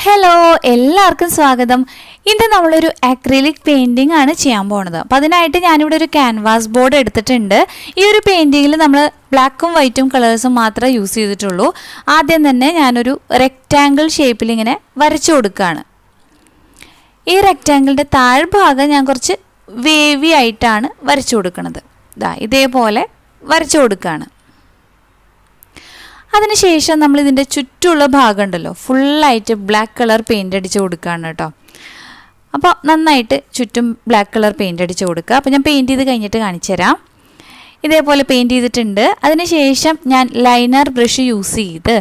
Hello, എല്ലാവർക്കും സ്വാഗതം. ഇന്ന് നമ്മളൊരു അക്രിലിക് പെയിൻറ്റിംഗ് ആണ് ചെയ്യാൻ പോകുന്നത്. അപ്പോൾ അതിനായിട്ട് ഞാനിവിടെ ഒരു ക്യാൻവാസ് ബോർഡ് എടുത്തിട്ടുണ്ട്. ഈ ഒരു പെയിൻറ്റിങ്ങിൽ നമ്മൾ ബ്ലാക്കും വൈറ്റും കളേഴ്സും മാത്രമേ യൂസ് ചെയ്തിട്ടുള്ളൂ. ആദ്യം തന്നെ ഞാനൊരു റെക്റ്റാങ്കിൾ ഷേപ്പിൽ ഇങ്ങനെ വരച്ചു കൊടുക്കുകയാണ്. ഈ റെക്റ്റാങ്കിളിൻ്റെ താഴ്ഭാഗം ഞാൻ കുറച്ച് വേവി ആയിട്ടാണ് വരച്ചു കൊടുക്കുന്നത്. ഇതേപോലെ വരച്ചു കൊടുക്കുകയാണ്. അതിനുശേഷം നമ്മൾ ഇതിൻ്റെ ചുറ്റുമുള്ള ഭാഗം ഉണ്ടല്ലോ, ഫുള്ളായിട്ട് ബ്ലാക്ക് കളർ പെയിൻ്റ് അടിച്ച് കൊടുക്കുകയാണ് കേട്ടോ. അപ്പോൾ നന്നായിട്ട് ചുറ്റും ബ്ലാക്ക് കളർ പെയിൻ്റ് അടിച്ച് കൊടുക്കുക. അപ്പോൾ ഞാൻ പെയിൻറ്റ് ചെയ്ത് കഴിഞ്ഞിട്ട് കാണിച്ചു തരാം. ഇതേപോലെ പെയിൻറ്റ് ചെയ്തിട്ടുണ്ട്. അതിനുശേഷം ഞാൻ ലൈനർ ബ്രഷ് യൂസ് ചെയ്ത്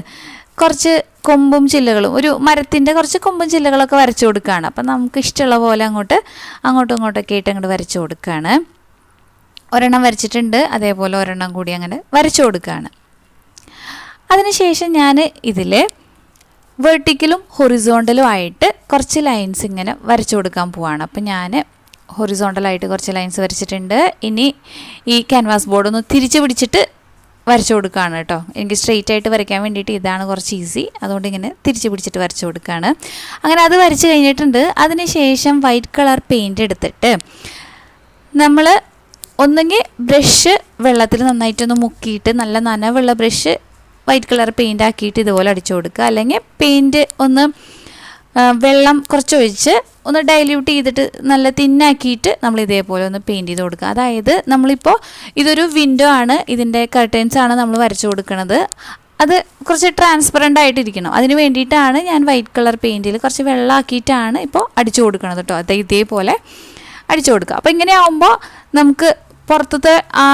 കുറച്ച് കൊമ്പും ചില്ലകളും, ഒരു മരത്തിൻ്റെ കുറച്ച് കൊമ്പും ചില്ലകളൊക്കെ വരച്ചു കൊടുക്കുകയാണ്. അപ്പം നമുക്ക് ഇഷ്ടമുള്ള പോലെ അങ്ങോട്ടും ഇങ്ങോട്ടൊക്കെ ആയിട്ട് അങ്ങോട്ട് വരച്ചു കൊടുക്കുകയാണ്. ഒരെണ്ണം വരച്ചിട്ടുണ്ട്, അതേപോലെ ഒരെണ്ണം കൂടി അങ്ങനെ വരച്ചു കൊടുക്കുകയാണ്. അതിനുശേഷം ഞാൻ ഇതിൽ വെർട്ടിക്കലും ഹൊറിസോണ്ടലും ആയിട്ട് കുറച്ച് ലൈൻസ് ഇങ്ങനെ വരച്ചു കൊടുക്കാൻ പോവാണ്. അപ്പം ഞാൻ ഹൊറിസോണ്ടലായിട്ട് കുറച്ച് ലൈൻസ് വരച്ചിട്ടുണ്ട്. ഇനി ഈ ക്യാൻവാസ് ബോർഡ് ഒന്ന് തിരിച്ച് പിടിച്ചിട്ട് വരച്ചു കൊടുക്കുകയാണ് കേട്ടോ. എനിക്ക് സ്ട്രെയിറ്റ് ആയിട്ട് വരയ്ക്കാൻ വേണ്ടിയിട്ട് ഇതാണ് കുറച്ച് ഈസി, അതുകൊണ്ട് ഇങ്ങനെ തിരിച്ച് പിടിച്ചിട്ട് വരച്ചു കൊടുക്കുകയാണ്. അങ്ങനെ അത് വരച്ച് കഴിഞ്ഞിട്ടുണ്ട്. അതിനുശേഷം വൈറ്റ് കളർ പെയിൻറ് എടുത്തിട്ട് നമ്മൾ ഒന്നെങ്കിൽ ബ്രഷ് വെള്ളത്തിൽ നന്നായിട്ടൊന്ന് മുക്കിയിട്ട് നല്ല നനവുള്ള ബ്രഷ് വൈറ്റ് കളർ പെയിൻ്റ് ആക്കിയിട്ട് ഇതുപോലെ അടിച്ചു കൊടുക്കുക. അല്ലെങ്കിൽ പെയിൻറ്റ് ഒന്ന് വെള്ളം കുറച്ചൊഴിച്ച് ഒന്ന് ഡൈല്യൂട്ട് ചെയ്തിട്ട് നല്ല തിന്നാക്കിയിട്ട് നമ്മൾ ഇതേപോലെ ഒന്ന് പെയിൻറ്റ് ചെയ്ത് കൊടുക്കുക. അതായത് നമ്മളിപ്പോൾ ഇതൊരു വിൻഡോ ആണ്, ഇതിൻ്റെ കർട്ടൻസ് ആണ് നമ്മൾ വരച്ചു കൊടുക്കുന്നത്. അത് കുറച്ച് ട്രാൻസ്പെറൻ്റ് ആയിട്ടിരിക്കണം. അതിന് വേണ്ടിയിട്ടാണ് ഞാൻ വൈറ്റ് കളർ പെയിൻറ്റിൽ കുറച്ച് വെള്ളമാക്കിയിട്ടാണ് ഇപ്പോൾ അടിച്ചു കൊടുക്കുന്നത് കേട്ടോ. അത് ഇതേപോലെ അടിച്ചു കൊടുക്കുക. അപ്പോൾ ഇങ്ങനെ ആകുമ്പോൾ നമുക്ക് പുറത്തത്തെ ആ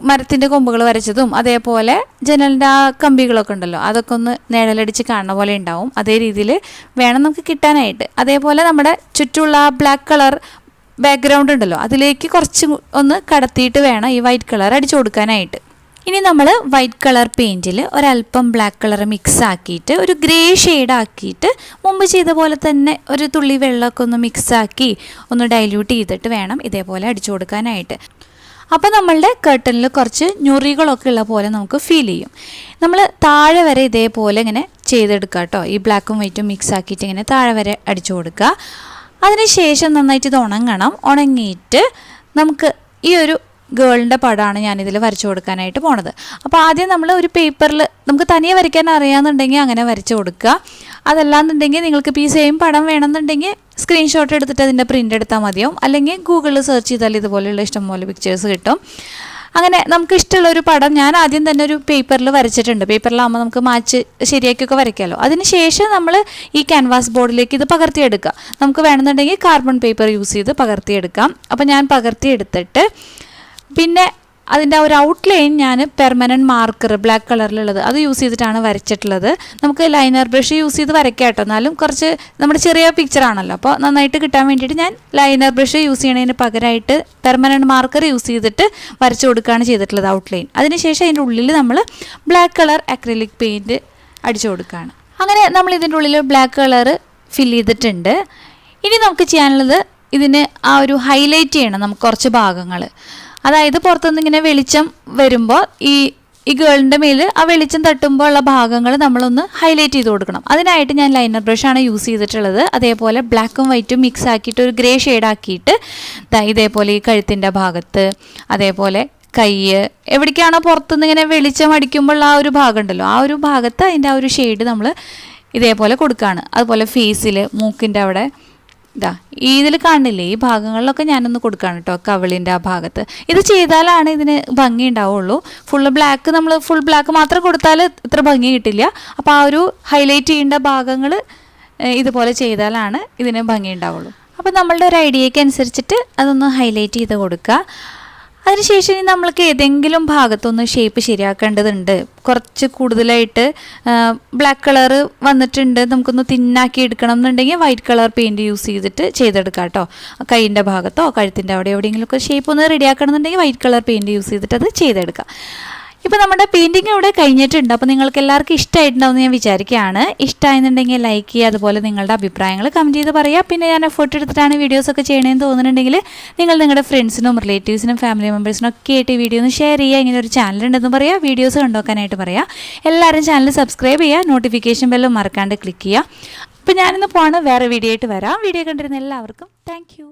മരത്തിൻ്റെ കൊമ്പുകൾ വരച്ചതും അതേപോലെ ജനലിൻ്റെ ആ കമ്പികളൊക്കെ ഉണ്ടല്ലോ, അതൊക്കെ ഒന്ന് നിഴലടിച്ച് കാണുന്ന പോലെ ഉണ്ടാവും. അതേ രീതിയിൽ വേണം നമുക്ക് കിട്ടാനായിട്ട്. അതേപോലെ നമ്മുടെ ചുറ്റുമുള്ള ആ ബ്ലാക്ക് കളർ ബാക്ക്ഗ്രൗണ്ട് ഉണ്ടല്ലോ, അതിലേക്ക് കുറച്ച് ഒന്ന് കടത്തിയിട്ട് വേണം ഈ വൈറ്റ് കളർ അടിച്ചു കൊടുക്കാനായിട്ട്. ഇനി നമ്മൾ വൈറ്റ് കളർ പെയിൻറ്റിൽ ഒരല്പം ബ്ലാക്ക് കളർ മിക്സ് ആക്കിയിട്ട് ഒരു ഗ്രേ ഷെയ്ഡ് ആക്കിയിട്ട് മുമ്പ് ചെയ്ത പോലെ തന്നെ ഒരു തുള്ളി വെള്ളമൊക്കെ ഒന്ന് മിക്സാക്കി ഒന്ന് ഡൈല്യൂട്ട് ചെയ്തിട്ട് വേണം ഇതേപോലെ അടിച്ചു കൊടുക്കാനായിട്ട്. അപ്പോൾ നമ്മളുടെ കർട്ടനിൽ കുറച്ച് ഞൊറികളൊക്കെ ഉള്ള പോലെ നമുക്ക് ഫീൽ ചെയ്യും. നമ്മൾ താഴെ വരെ ഇതേപോലെ ഇങ്ങനെ ചെയ്തെടുക്കുക കേട്ടോ. ഈ ബ്ലാക്കും വൈറ്റും മിക്സ് ആക്കിയിട്ട് ഇങ്ങനെ താഴെ വരെ അടിച്ചു കൊടുക്കുക. അതിനുശേഷം നന്നായിട്ട് ഇത് ഉണങ്ങണം. ഉണങ്ങിയിട്ട് നമുക്ക് ഈ ഒരു ഗേളിൻ്റെ പടമാണ് ഞാനിതിൽ വരച്ചു കൊടുക്കാനായിട്ട് പോണത്. അപ്പോൾ ആദ്യം നമ്മൾ ഒരു പേപ്പറിൽ നമുക്ക് തനിയെ വരയ്ക്കാൻ അറിയാമെന്നുണ്ടെങ്കിൽ അങ്ങനെ വരച്ചു കൊടുക്കുക. അതല്ലാന്നുണ്ടെങ്കിൽ നിങ്ങൾക്ക് ഈ സെയിം പടം വേണമെന്നുണ്ടെങ്കിൽ സ്ക്രീൻഷോട്ട് എടുത്തിട്ട് അതിൻ്റെ പ്രിൻ്റ് എടുത്താൽ മതിയാവും. അല്ലെങ്കിൽ ഗൂഗിളിൽ സെർച്ച് ചെയ്താൽ ഇതുപോലെയുള്ള ഇഷ്ടംപോലെ പിക്ചേഴ്സ് കിട്ടും. അങ്ങനെ നമുക്ക് ഇഷ്ടമുള്ളൊരു പടം ഞാൻ ആദ്യം തന്നെ ഒരു പേപ്പറിൽ വരച്ചിട്ടുണ്ട്. പേപ്പറിലാകുമ്പോൾ നമുക്ക് മാച്ച് ശരിയാക്കിയൊക്കെ വരയ്ക്കാമല്ലോ. അതിനുശേഷം നമ്മൾ ഈ ക്യാൻവാസ് ബോർഡിലേക്ക് ഇത് പകർത്തിയെടുക്കുക. നമുക്ക് വേണമെന്നുണ്ടെങ്കിൽ കാർബൺ പേപ്പർ യൂസ് ചെയ്ത് പകർത്തിയെടുക്കാം. അപ്പോൾ ഞാൻ പകർത്തിയെടുത്തിട്ട് പിന്നെ അതിൻ്റെ ഒരു ഔട്ട്ലൈൻ ഞാൻ പെർമനൻറ്റ് മാർക്കർ ബ്ലാക്ക് കളറിലുള്ളത് അത് യൂസ് ചെയ്തിട്ടാണ് വരച്ചിട്ടുള്ളത്. നമുക്ക് ലൈനർ ബ്രഷ് യൂസ് ചെയ്ത് വരയ്ക്കാം കേട്ടോ. എന്നാലും കുറച്ച് നമ്മുടെ ചെറിയ പിക്ചറാണല്ലോ, അപ്പോൾ നന്നായിട്ട് കിട്ടാൻ വേണ്ടിയിട്ട് ഞാൻ ലൈനർ ബ്രഷ് യൂസ് ചെയ്യണതിന് പകരമായിട്ട് പെർമനൻറ്റ് മാർക്കർ യൂസ് ചെയ്തിട്ട് വരച്ചു കൊടുക്കുകയാണ് ചെയ്തിട്ടുള്ളത് ഔട്ട്ലൈൻ. അതിനുശേഷം അതിൻ്റെ ഉള്ളിൽ നമ്മൾ ബ്ലാക്ക് കളർ അക്രിലിക് പെയിൻറ്റ് അടിച്ചു കൊടുക്കുകയാണ്. അങ്ങനെ നമ്മൾ ഇതിൻ്റെ ഉള്ളിൽ ബ്ലാക്ക് കളർ ഫിൽ ചെയ്തിട്ടുണ്ട്. ഇനി നമുക്ക് ചെയ്യാനുള്ളത് ഇതിന് ആ ഒരു ഹൈലൈറ്റ് ചെയ്യണം നമുക്ക് കുറച്ച് ഭാഗങ്ങൾ. അതായത് പുറത്തുനിന്ന് ഇങ്ങനെ വെളിച്ചം വരുമ്പോൾ ഈ ഗേളിൻ്റെ മേൽ ആ വെളിച്ചം തട്ടുമ്പോൾ ഉള്ള ഭാഗങ്ങൾ നമ്മളൊന്ന് ഹൈലൈറ്റ് ചെയ്ത് കൊടുക്കണം. അതിനായിട്ട് ഞാൻ ലൈനർ ബ്രഷാണ് യൂസ് ചെയ്തിട്ടുള്ളത്. അതേപോലെ ബ്ലാക്കും വൈറ്റും മിക്സ് ആക്കിയിട്ട് ഒരു ഗ്രേ ഷെയ്ഡ് ആക്കിയിട്ട് ഇതേപോലെ ഈ കഴുത്തിൻ്റെ ഭാഗത്ത്, അതേപോലെ കൈ, എവിടേക്കാണോ പുറത്തുനിന്ന് ഇങ്ങനെ വെളിച്ചം അടിക്കുമ്പോൾ ആ ഒരു ഭാഗം ഉണ്ടല്ലോ, ആ ഒരു ഭാഗത്ത് അതിൻ്റെ ആ ഒരു ഷെയ്ഡ് നമ്മൾ ഇതേപോലെ കൊടുക്കുകയാണ്. അതുപോലെ ഫേസിൽ, മൂക്കിൻ്റെ അവിടെ ഇതിൽ കാണില്ലേ ഈ ഭാഗങ്ങളിലൊക്കെ ഞാനൊന്ന് കൊടുക്കുകയാണ് കേട്ടോ, കവിളിൻ്റെ ആ ഭാഗത്ത്. ഇത് ചെയ്താലാണ് ഇതിന് ഭംഗി ഉണ്ടാവുള്ളൂ. നമ്മൾ ഫുൾ ബ്ലാക്ക് മാത്രം കൊടുത്താൽ ഇത്ര ഭംഗി കിട്ടില്ല. അപ്പോൾ ആ ഒരു ഹൈലൈറ്റ് ചെയ്യേണ്ട ഭാഗങ്ങൾ ഇതുപോലെ ചെയ്താലാണ് ഇതിന് ഭംഗി ഉണ്ടാവുള്ളൂ. അപ്പോൾ നമ്മളുടെ ഒരു ഐഡിയയ്ക്ക് അനുസരിച്ചിട്ട് അതൊന്ന് ഹൈലൈറ്റ് ചെയ്ത് കൊടുക്കുക. അതിനുശേഷം ഇനി നമ്മൾക്ക് ഏതെങ്കിലും ഭാഗത്തൊന്ന് ഷേപ്പ് ശരിയാക്കേണ്ടതുണ്ട്. കുറച്ച് കൂടുതലായിട്ട് ബ്ലാക്ക് കളർ വന്നിട്ടുണ്ട്, നമുക്കൊന്ന് തിന്നാക്കി എടുക്കണം എന്നുണ്ടെങ്കിൽ വൈറ്റ് കളർ പെയിൻറ്റ് യൂസ് ചെയ്തിട്ട് ചെയ്തെടുക്കാം കേട്ടോ. കൈയിൻ്റെ ഭാഗത്തോ കഴുത്തിൻ്റെ അവിടെ എവിടെയെങ്കിലുമൊക്കെ ഷേപ്പ് ഒന്ന് റെഡിയാക്കണം എന്നുണ്ടെങ്കിൽ വൈറ്റ് കളർ പെയിൻറ്റ് യൂസ് ചെയ്തിട്ട് അത് ചെയ്തെടുക്കാം. ഇപ്പോൾ നമ്മുടെ പെയിൻറ്റിങ് ഇവിടെ കഴിഞ്ഞിട്ടുണ്ട്. അപ്പോൾ നിങ്ങൾക്ക് എല്ലാവർക്കും ഇഷ്ടമായിട്ടുണ്ടാവുമെന്ന് ഞാൻ വിചാരിക്കുകയാണ്. ഇഷ്ടമായെന്നുണ്ടെങ്കിൽ ലൈക്ക് ചെയ്യുക, അതുപോലെ നിങ്ങളുടെ അഭിപ്രായങ്ങൾ കമൻറ്റ് ചെയ്ത് പറയുക. പിന്നെ ഞാൻ എഫേർട്ട് എടുത്തിട്ടാണ് വീഡിയോസൊക്കെ ചെയ്യണമെന്ന് തോന്നുന്നുണ്ടെങ്കിൽ നിങ്ങൾ നിങ്ങളുടെ ഫ്രണ്ട്സിനും റിലേറ്റീവ്സിനും ഫാമിലി മെമ്പേഴ്സിനും ഒക്കെ ആയിട്ട് ഈ വീഡിയോ ഒന്ന് ഷെയർ ചെയ്യുക. ഇങ്ങനെ ഒരു ചാനലുണ്ടെന്ന് പറയുക, വീഡിയോസ് കണ്ടുനോക്കാനായിട്ട് പറയുക. എല്ലാവരും ചാനൽ സബ്സ്ക്രൈബ് ചെയ്യുക, നോട്ടിഫിക്കേഷൻ ബെല്ലും മറക്കാണ്ട് ക്ലിക്ക് ചെയ്യുക. അപ്പോൾ ഞാനിന്ന് പോവാണ്, വേറെ വീഡിയോ ആയിട്ട് വരാം. വീഡിയോ കണ്ടിരുന്ന എല്ലാവർക്കും താങ്ക് യു.